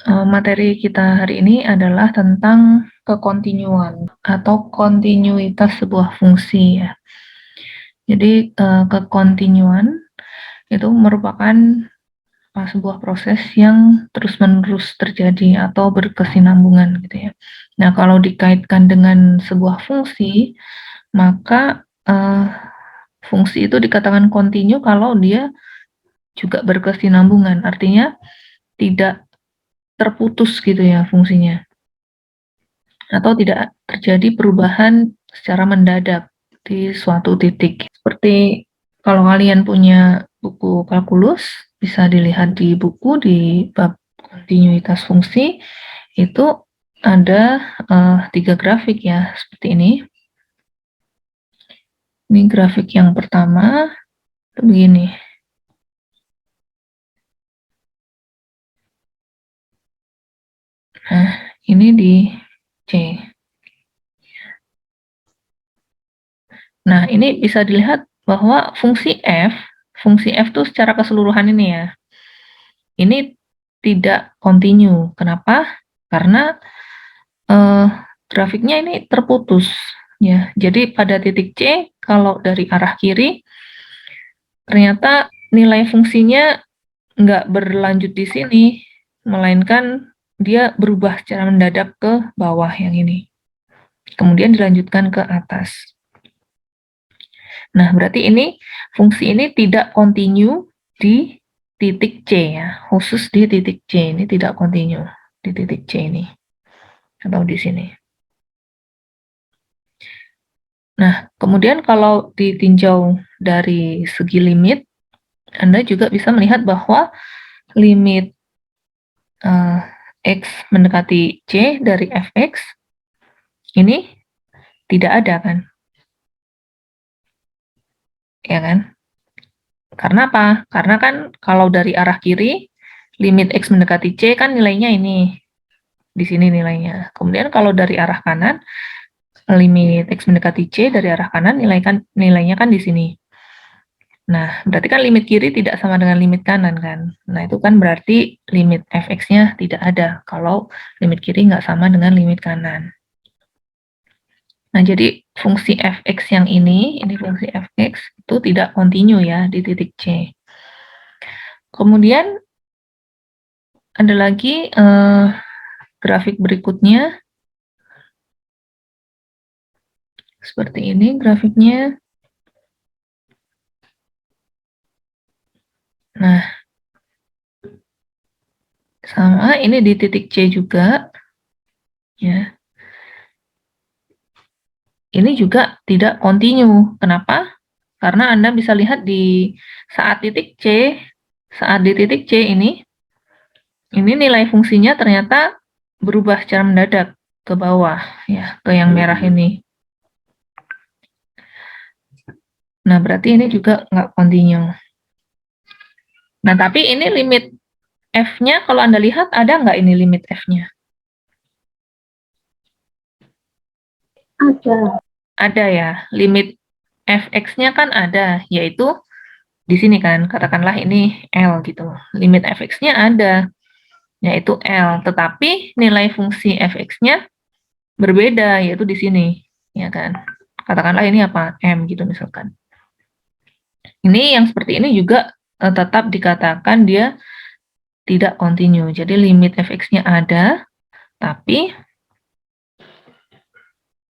Materi kita hari ini adalah tentang kekontinuan atau kontinuitas sebuah fungsi ya. Jadi kekontinuan itu merupakan sebuah proses yang terus-menerus terjadi atau berkesinambungan gitu ya. Nah, kalau dikaitkan dengan sebuah fungsi, maka fungsi itu dikatakan kontinu kalau dia juga berkesinambungan, artinya tidak terputus gitu ya fungsinya, atau tidak terjadi perubahan secara mendadak di suatu titik. Seperti kalau kalian punya buku kalkulus, bisa dilihat di buku di bab kontinuitas fungsi, itu ada 3 grafik ya, seperti ini. Ini grafik yang pertama, begini. Nah, ini di C. Nah, ini bisa dilihat bahwa fungsi F itu secara keseluruhan ini ya, ini tidak kontinu. Kenapa? Karena grafiknya ini terputus ya. Jadi pada titik C, kalau dari arah kiri, ternyata nilai fungsinya nggak berlanjut di sini, melainkan dia berubah secara mendadak ke bawah yang ini. Kemudian dilanjutkan ke atas. Nah, berarti ini fungsi ini tidak kontinu di titik C ya, khusus di titik C ini tidak kontinu di titik C ini atau di sini. Nah, kemudian kalau ditinjau dari segi limit, Anda juga bisa melihat bahwa limit X mendekati C dari fx ini tidak ada kan? Ya kan? Karena apa? Karena kan kalau dari arah kiri, limit X mendekati C kan nilainya ini. Di sini nilainya. Kemudian kalau dari arah kanan, limit X mendekati C dari arah kanan nilainya kan di sini. Nah, berarti kan limit kiri tidak sama dengan limit kanan kan. Nah, itu kan berarti limit fx-nya tidak ada kalau limit kiri nggak sama dengan limit kanan. Nah, jadi fungsi fx yang ini fungsi fx itu tidak kontinu ya di titik C. Kemudian ada lagi grafik berikutnya. Seperti ini grafiknya. Nah, sama ini di titik C juga. Ya. Ini juga tidak kontinu. Kenapa? Karena Anda bisa lihat di saat di titik C ini nilai fungsinya ternyata berubah secara mendadak ke bawah, ya, ke yang merah ini. Nah, berarti ini juga nggak kontinu. Nah, tapi ini limit F-nya, kalau Anda lihat, ada nggak ini limit F-nya? Ada. Ada ya, limit fx-nya kan ada, yaitu di sini kan, katakanlah ini L gitu. Limit fx-nya ada, yaitu L. Tetapi nilai fungsi fx-nya berbeda, yaitu di sini, ya kan. Katakanlah ini apa? M gitu misalkan. Ini yang seperti ini juga tetap dikatakan dia tidak kontinu. Jadi limit fx-nya ada, tapi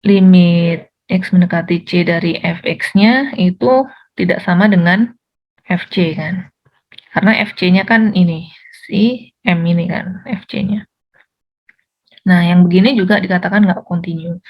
limit X mendekati C dari fx-nya itu tidak sama dengan fc kan. Karena fc-nya kan ini, si M ini kan, fc-nya. Nah, yang begini juga dikatakan nggak kontinu.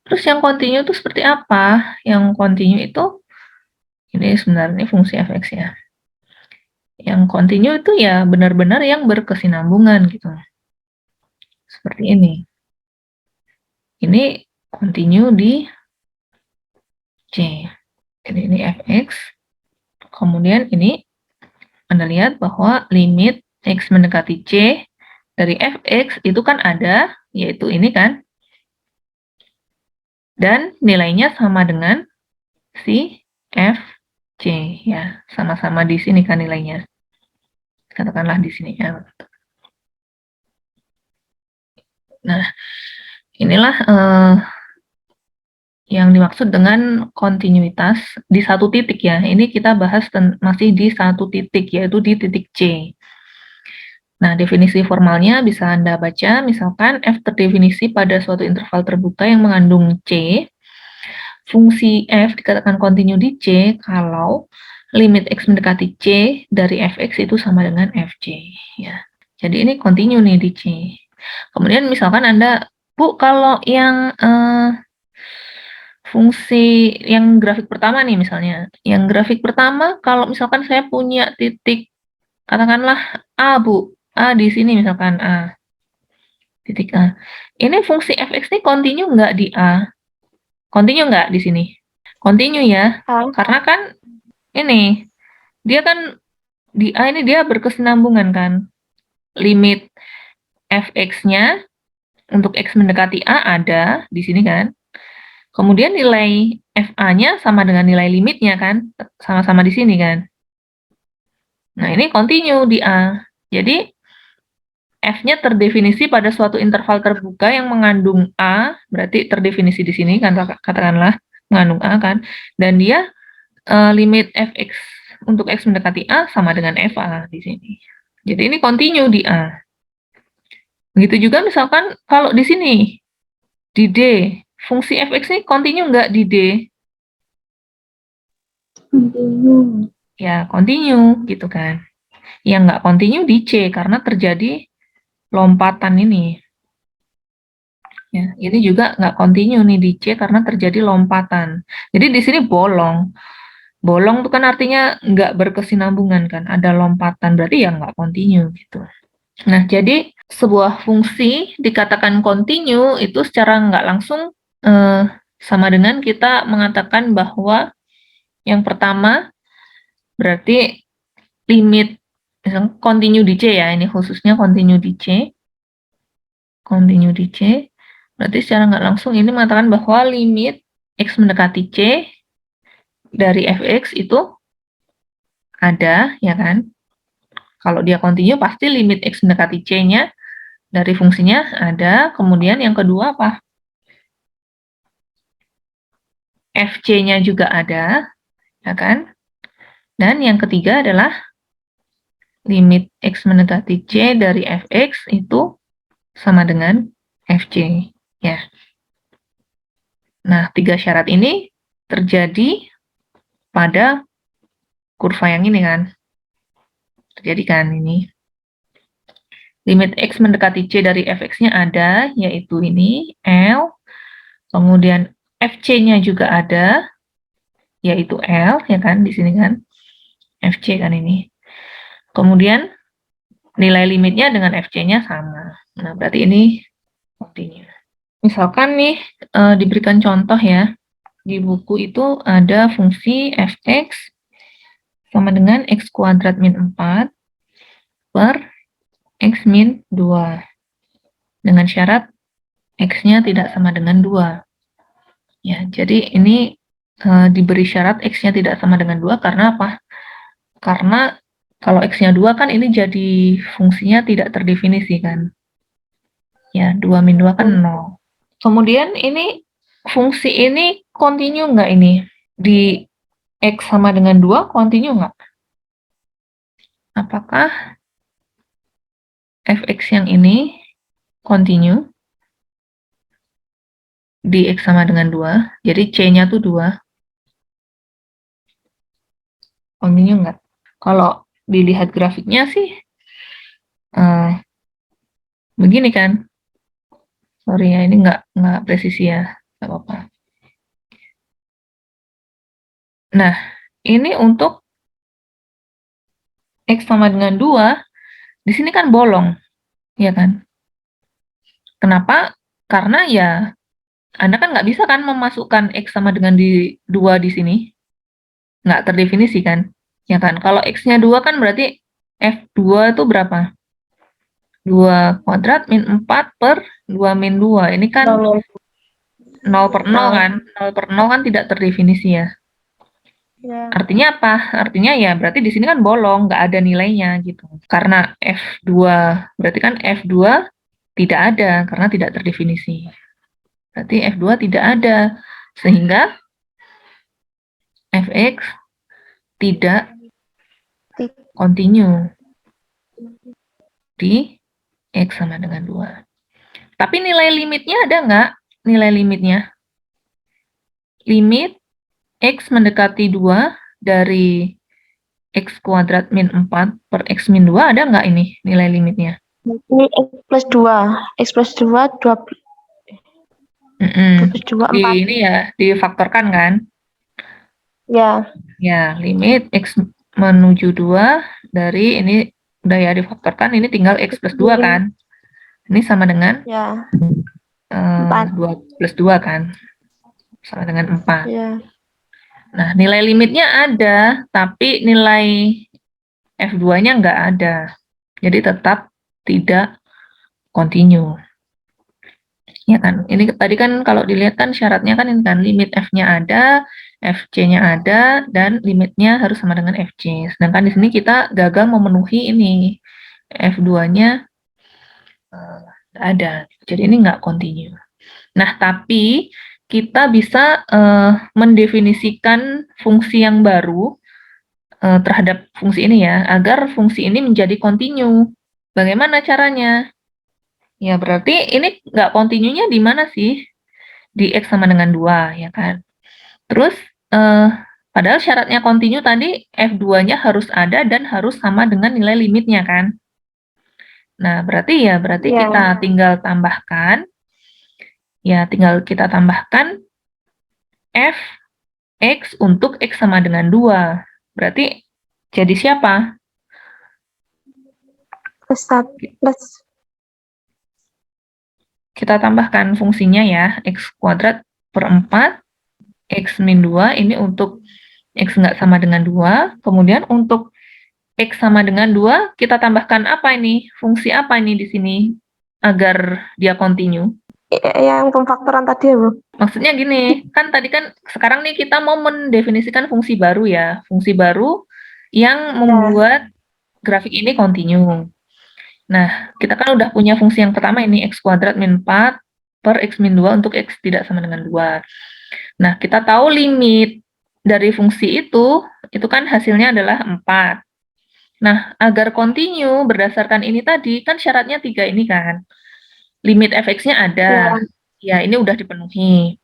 Terus yang kontinu itu seperti apa? Yang kontinu itu, ini sebenarnya fungsi fx ya. Yang kontinu itu ya benar-benar yang berkesinambungan gitu. Seperti ini. Ini kontinu di C. Jadi ini fx. Kemudian ini Anda lihat bahwa limit X mendekati C dari fx itu kan ada, yaitu ini kan. Dan nilainya sama dengan si fc ya, sama-sama di sini kan nilainya. Katakanlah di sini ya. Nah, inilah yang dimaksud dengan kontinuitas di satu titik ya. Ini kita bahas masih di satu titik, yaitu di titik C. Nah, definisi formalnya bisa Anda baca, misalkan f terdefinisi pada suatu interval terbuka yang mengandung C. Fungsi f dikatakan kontinu di C kalau limit x mendekati C dari fx itu sama dengan fc. Ya. Jadi ini kontinu nih di C. Kemudian misalkan Anda, Bu, kalau yang fungsi yang grafik pertama nih misalnya. Yang grafik pertama kalau misalkan saya punya titik, katakanlah A, Bu. A di sini misalkan A. Titik A. Ini fungsi fx ini kontinu nggak di A? Kontinu nggak di sini? Kontinu ya. Karena kan ini, dia kan di A ini dia berkesinambungan kan. Limit fx-nya untuk x mendekati A ada di sini kan. Kemudian nilai FA-nya sama dengan nilai limitnya kan, sama-sama di sini kan. Nah, ini continue di A. Jadi, F-nya terdefinisi pada suatu interval terbuka yang mengandung A, berarti terdefinisi di sini, katakanlah mengandung A kan, dan dia limit Fx untuk X mendekati A sama dengan FA di sini. Jadi, ini continue di A. Begitu juga misalkan kalau di sini, di D, fungsi fx ini continue nggak di D? Continue. Ya, continue gitu kan. Yang nggak continue di C karena terjadi lompatan ini. Ya, ini juga nggak continue nih di C karena terjadi lompatan. Jadi di sini bolong. Bolong itu kan artinya nggak berkesinambungan kan, ada lompatan, berarti ya nggak continue gitu. Nah, jadi sebuah fungsi dikatakan continue itu secara nggak langsung sama dengan kita mengatakan bahwa yang pertama berarti limit, misalnya continue di C ya, ini khususnya continue di C. Continue di C, berarti secara nggak langsung ini mengatakan bahwa limit X mendekati C dari fx itu ada, ya kan? Kalau dia continue, pasti limit X mendekati C-nya dari fungsinya ada. Kemudian yang kedua apa? Fc-nya juga ada, ya kan? Dan yang ketiga adalah limit X mendekati C dari fx itu sama dengan fc, ya. Nah, tiga syarat ini terjadi pada kurva yang ini kan. Terjadi kan ini. Limit X mendekati C dari fx-nya ada, yaitu ini, L. Kemudian fc-nya juga ada, yaitu L, ya kan, di sini kan. Fc kan ini. Kemudian nilai limitnya dengan fc-nya sama. Nah, berarti ini continue. Misalkan nih, diberikan contoh ya, di buku itu ada fungsi fx sama dengan x kuadrat min 4 per x min 2. Dengan syarat x-nya tidak sama dengan 2. Ya, jadi ini diberi syarat x-nya tidak sama dengan 2 karena apa? Karena kalau x-nya 2 kan ini jadi fungsinya tidak terdefinisi kan. Ya, 2 min 2 kan 0. Kemudian ini fungsi ini continue nggak ini? Di x sama dengan 2 continue nggak? Apakah fx yang ini continue di x sama dengan 2? Jadi c-nya tuh 2. Continue nggak? Kalau dilihat grafiknya sih begini kan. Sorry ya, ini nggak presisi ya, nggak apa-apa. Nah, ini untuk X sama dengan 2, di sini kan bolong, ya kan? Kenapa? Karena ya, Anda kan nggak bisa kan memasukkan X sama dengan 2 di sini. Nggak terdefinisi kan? Ya kan? Kalau X-nya 2 kan berarti F2 itu berapa? 2 kuadrat min 4 per 2 min 2. Ini kan 0 per 0 kan? 0 per 0 kan tidak terdefinisi ya. Ya. Artinya apa? Artinya ya berarti di sini kan bolong, nggak ada nilainya gitu. Karena F2, berarti kan F2 Tidak ada, karena tidak terdefinisi. Berarti F2 tidak ada, sehingga Fx tidak continue di X sama dengan 2. Tapi nilai limitnya ada nggak? Nilai limitnya? Limit X mendekati 2 dari X kuadrat min 4 per X min 2 ada nggak ini nilai limitnya? Ini X plus 2, 2 plus 2, 4. Ini ya, difaktorkan kan? Ya. Ya, limit X menuju 2 dari ini udah ya difaktorkan, ini tinggal X plus 2 kan? Ini sama dengan Ya. 2 plus 2 kan? Sama dengan 4. Ya. Nah, nilai limitnya ada, tapi nilai F2-nya nggak ada. Jadi tetap tidak continue. Ya kan, ini tadi kan kalau dilihat kan syaratnya kan ini kan limit F-nya ada, FC-nya ada, dan limitnya harus sama dengan FC. Sedangkan di sini kita gagal memenuhi ini, F2-nya ada, jadi ini nggak continue. Nah, tapi kita bisa mendefinisikan fungsi yang baru terhadap fungsi ini ya, agar fungsi ini menjadi continue. Bagaimana caranya? Ya, berarti ini nggak continue-nya di mana sih? Di X sama dengan 2, ya kan? Terus, padahal syaratnya continue tadi F2-nya harus ada dan harus sama dengan nilai limitnya kan? Nah, berarti kita tinggal tambahkan, F X untuk X sama dengan 2. Berarti jadi siapa? Plus 1, plus. Kita tambahkan fungsinya ya, X kuadrat per 4, X min 2, ini untuk X nggak sama dengan 2. Kemudian untuk X sama dengan 2, kita tambahkan apa ini? Fungsi apa ini di sini? Agar dia continue. Yang pemfaktoran tadi ya, Bu? Maksudnya gini, kan tadi kan sekarang nih kita mau mendefinisikan fungsi baru ya. Fungsi baru yang membuat grafik ini continue. Nah, kita kan udah punya fungsi yang pertama ini, X kuadrat min 4 per X min 2 untuk X tidak sama dengan 2. Nah, kita tahu limit dari fungsi itu kan hasilnya adalah 4. Nah, agar continue berdasarkan ini tadi, kan syaratnya 3 ini kan. Limit fx-nya ada. Ya, ini udah dipenuhi.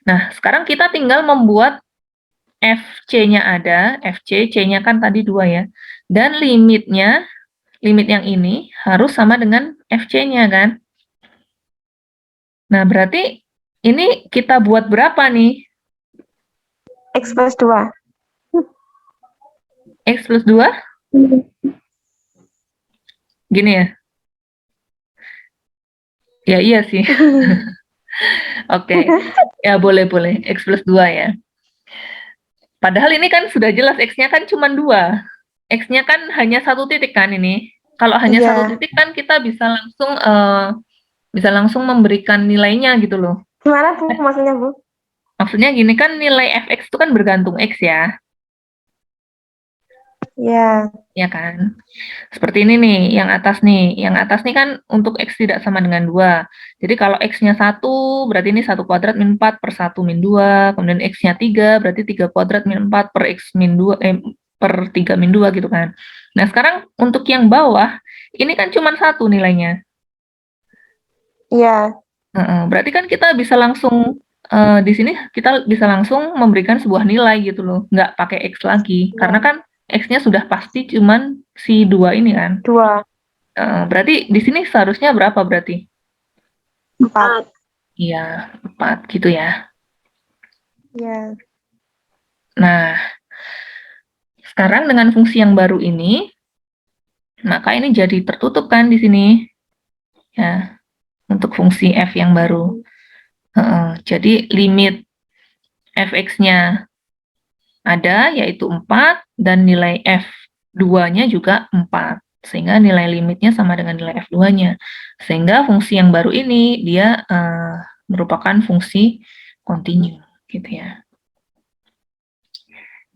Nah, sekarang kita tinggal membuat fc-nya ada, fc, c-nya kan tadi 2 ya. Dan limit yang ini harus sama dengan fc-nya kan. Nah, berarti ini kita buat berapa nih? X plus 2. X plus 2? Gini ya? Ya, iya sih. Oke. Ya, boleh. X plus 2 ya. Padahal ini kan sudah jelas X-nya kan cuma 2. X-nya kan hanya 1 titik kan ini. Kalau hanya 1 titik kan kita bisa langsung memberikan nilainya gitu loh. Gimana Bu maksudnya, Bu? Maksudnya gini kan nilai fx itu kan bergantung X ya. Ya. Ya kan. Seperti ini nih, yang atas nih. Yang atas nih kan untuk X tidak sama dengan 2. Jadi kalau X-nya 1, berarti ini 1 kuadrat min 4 per 1 min 2. Kemudian X-nya 3, berarti 3 kuadrat min 4 per X min 2, per 3 min 2 gitu kan. Nah, sekarang untuk yang bawah, ini kan cuma 1 nilainya. Iya. Berarti kan kita bisa langsung, di sini kita bisa langsung memberikan sebuah nilai gitu loh. Nggak pakai X lagi. Karena kan X-nya sudah pasti cuman si 2 ini kan. 2. Berarti di sini seharusnya berapa berarti? 4. Iya, 4 gitu ya. Iya. Nah, sekarang dengan fungsi yang baru ini, maka ini jadi tertutup kan di sini. Ya, untuk fungsi f yang baru. Jadi limit fx-nya ada, yaitu 4, dan nilai f2-nya juga 4. Sehingga nilai limitnya sama dengan nilai f2-nya. Sehingga fungsi yang baru ini, dia merupakan fungsi continue, gitu ya.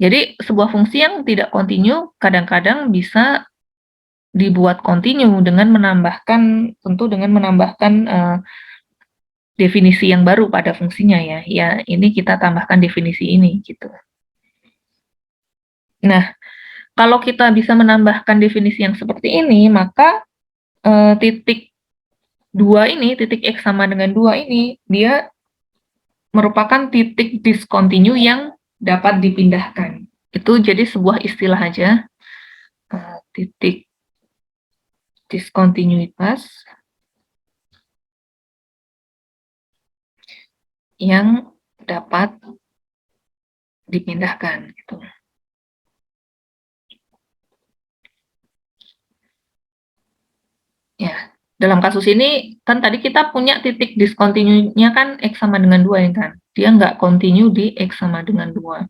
Jadi, sebuah fungsi yang tidak continue kadang-kadang bisa dibuat kontinu dengan menambahkan, tentu dengan menambahkan definisi yang baru pada fungsinya ya. Ya, ini kita tambahkan definisi ini gitu. Nah, kalau kita bisa menambahkan definisi yang seperti ini, maka titik 2 ini, titik X sama dengan 2 ini, dia merupakan titik discontinue yang dapat dipindahkan. Itu jadi sebuah istilah aja, titik diskontinuitas yang dapat dipindahkan gitu. Ya, dalam kasus ini kan tadi kita punya titik discontinue-nya kan X sama dengan 2 ya kan. Dia nggak continue di X sama dengan 2.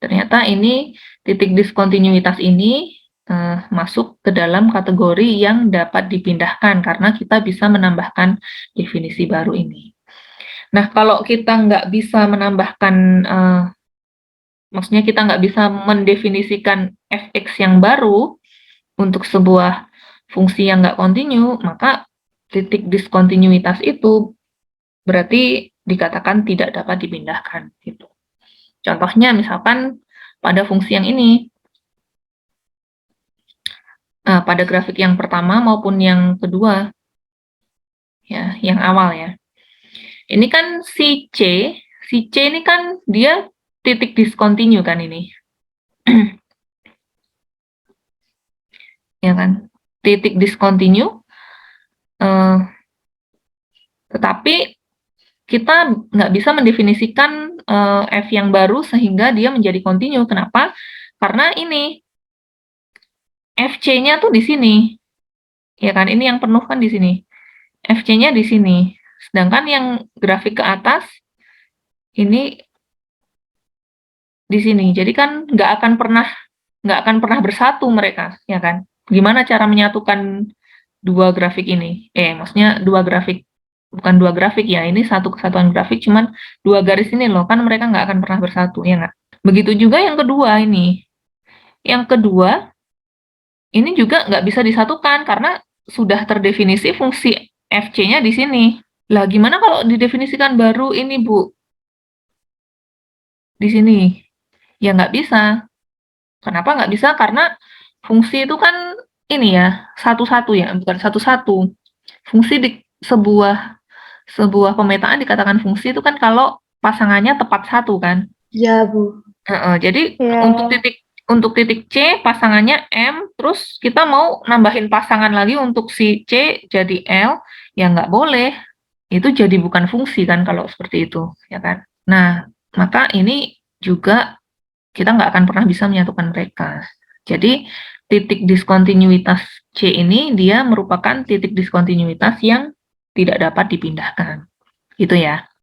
Ternyata ini titik diskontinuitas ini masuk ke dalam kategori yang dapat dipindahkan karena kita bisa menambahkan definisi baru ini. Nah, kalau kita nggak bisa menambahkan, maksudnya kita nggak bisa mendefinisikan fx yang baru untuk sebuah fungsi yang nggak kontinu, maka titik diskontinuitas itu berarti dikatakan tidak dapat dipindahkan. Gitu. Contohnya misalkan pada fungsi yang ini, pada grafik yang pertama maupun yang kedua, ya, yang awal ya. Ini kan si C ini kan dia titik discontinue kan ini. Ya kan, titik discontinue, tetapi kita nggak bisa mendefinisikan F yang baru sehingga dia menjadi continue. Kenapa? Karena ini FC-nya tuh di sini. Ya kan, ini yang penuh kan di sini. FC-nya di sini. Sedangkan yang grafik ke atas ini di sini. Jadi kan nggak akan pernah bersatu mereka, ya kan? Gimana cara menyatukan dua grafik ini? Maksudnya dua grafik, bukan dua grafik ya, ini satu kesatuan grafik, cuman dua garis ini loh, kan mereka nggak akan pernah bersatu, ya nggak? Begitu juga yang kedua ini. Yang kedua, ini juga nggak bisa disatukan karena sudah terdefinisi fungsi FC-nya di sini. Lah, gimana kalau didefinisikan baru ini, Bu? Di sini. Ya nggak bisa. Kenapa nggak bisa? Karena fungsi itu kan ini ya, satu-satu ya, bukan satu-satu. Fungsi di sebuah pemetaan dikatakan fungsi itu kan kalau pasangannya tepat satu kan. Iya, Bu. Jadi Ya. untuk titik C pasangannya M, terus kita mau nambahin pasangan lagi untuk si C jadi L, ya nggak boleh. Itu jadi bukan fungsi kan kalau seperti itu, ya kan. Nah, maka ini juga kita nggak akan pernah bisa menyatukan mereka. Jadi titik diskontinuitas C ini dia merupakan titik diskontinuitas yang tidak dapat dipindahkan. Gitu ya.